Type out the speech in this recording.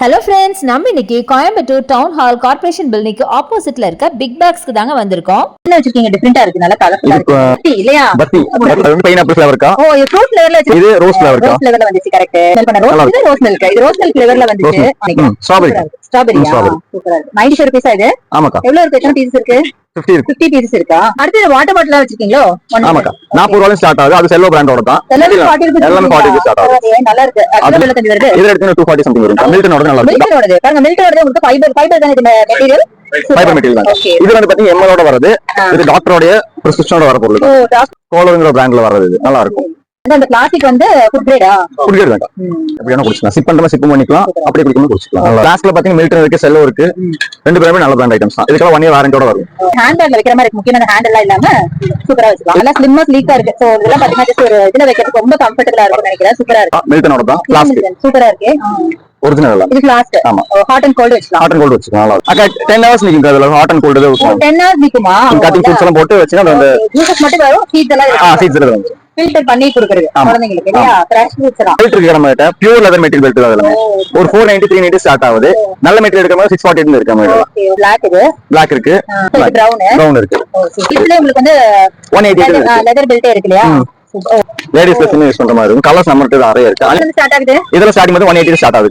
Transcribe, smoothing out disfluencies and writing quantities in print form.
Hello friends, நம்ம இன்னைக்கு Coimbatore town hall corporation பில்டிங்க்கு ஆப்போசிட்ல இருக்க பிக் பேக்ஸ்க்கு தாங்க வந்திருக்கோம். என்ன வச்சிருக்கீங்க? டிஃபரெண்டா இருக்கு, நல்லா கலர்ஃபுல்லா இருக்கு. இல்லையா? பத்தி பைனாப்பிள் ஃப்ளேவர் இருக்கா? ஓ, இது ஃப்ரூட் ஃப்ளேவர்ல வச்சிருக்கீங்க. இது ரோஸ் ஃப்ளேவர் இருக்கா? ரோஸ் ஃப்ளேவர்ல வந்துச்சு. கரெக்ட். ஸ்மெல் பண்ண ரோஸ். இது ரோஸ் மில்க். இது ரோஸ் மில்க் ஃப்ளேவர்ல வந்துச்சு. ஸ்ட்ராபெரி. ஸ்ட்ராபெரியா? சூப்பரா இருக்கு. 97 பீஸ் இது. ஆமாக்கா. எவ்வளவு இருக்கு? எத்தனை பீஸ் இருக்கு? 50 இருக்கு. 50 பீஸ் இருக்கா? அடுத்து வாட்டர் பாட்டிலா வச்சிருக்கீங்களோ? ஆமாக்கா. 40 ரூபாயில ஸ்டார்ட் ஆகுது. அது செல்லோ பிராண்டோட தான். எல்லாமே 40 ஸ்டார்ட் ஆகுது. நல்லா இருக்கு. அது 75 வருது. இது எடுத்து 240 சம்திங் வரும். மில்டனோட நல்லா இருக்கு. மில்டனோட பாருங்க, மில்டனோட உங்களுக்கு ஃபைபர் தான் இந்த மெட்டீரியல். ஃபைபர் மெட்டீரியல் தான். இது வந்து பாத்தீங்க எம்எலோட வருது. இது டாக்டரோட பிரிஸ்கிரிப்ஷனோட வர பொருள் தான். கோலோங்கிற பிராண்ட்ல வரது. இது நல்லா இருக்கும். அந்த பிளாஸ்டிக் வந்து ஃபுட் கிரேடா? ஃபுட் கிரேட் தான். எப்படினா குடிக்கலாம். சிப் பண்றமா சிப் பண்ணிக்கலாம். அப்படியே குடிக்கணும் குடிக்கலாம். கிளாஸ்ல பாத்தீங்க மில்டன் இருக்கு, செல்லோ இருக்கு. ரெண்டு பேருமே நல்ல பிராண்ட் ஐட்டம்ஸ் தான். இதுக்கு 1 இயர் வாரண்டியோட வரும். ஹேண்ட் பேக்ல வைக்கிற மாதிரி இருக்கு. முக்கியமா ஹேண்ட் எல்லாம் இல்லாம சூப்பரா வச்சுக்கலாம். நல்லா ஸ்லிம்மா ஸ்லீக்கா இருக்கு. சோ இதெல்லாம் பாத்தீங்கன்னா ஜஸ்ட் ஒரு இதுல வைக்கிறதுக்கு ரொம்ப கம்ஃபர்ட்டபிளா இருக்கும்னு நினைக்கிறேன். சூப்பரா இருக்கு. மில்டனோட தான் பிளாஸ்டிக். சூப்பரா இருக்கு. ஒரிஜினல் இது பிளாஸ்ட். ஆமா. ஹாட் அண்ட் கோல்ட் வச்சுக்கலாம். ஹாட் அண்ட் கோல்ட் வச்சுக்கலாம். நல்லா இருக்கு. அக்கா 10 ஹவர்ஸ் நிக்குது. அதுல ஹாட் அண்ட் கோல்ட் தான் 10 ஹவர்ஸ் நிக்குமா? கட்டிங் ஃப்ரூட்ஸ் எல்லாம் போட்டு வச்சா அந்த ஜூஸ் மட்டும் வரும். சீட்ஸ் எல்லாம் சீட்ஸ் எல்லாம் வந்து ஃபில்டர் பண்ணி கொடுக்குறது குழந்தைங்களுக்கு இல்லையா? ஃப்ரெஷ் ஃப்ரூட்ஸ் தான். பெல்ட் இருக்கு நம்ம கிட்ட. பியூர் லெதர் மெட்டீரியல் பெல்ட் தான். அதுல ஒரு 490 390 ஸ்டார்ட் ஆகுது. நல்ல மெட்டீரியல் எடுக்கும்போது 640 இருந்து இருக்கு. நம்ம ஓகே, Black இது. Black இருக்கு. Brown இருக்கு. இதுல உங்களுக்கு வந்து 180 லெதர் பெல்ட் இருக்கு இல்லையா? லேடிஸ் யூஸ் பண்ற மாதிரி இருக்கும். கலர்ஸ் நம்ம கிட்ட நிறைய இருக்கு. ஸ்டார்ட் ஆகுது. இதெல்லாம் ஸ்டார்டிங் வந்து 180 ஸ்டார்ட் ஆகுது.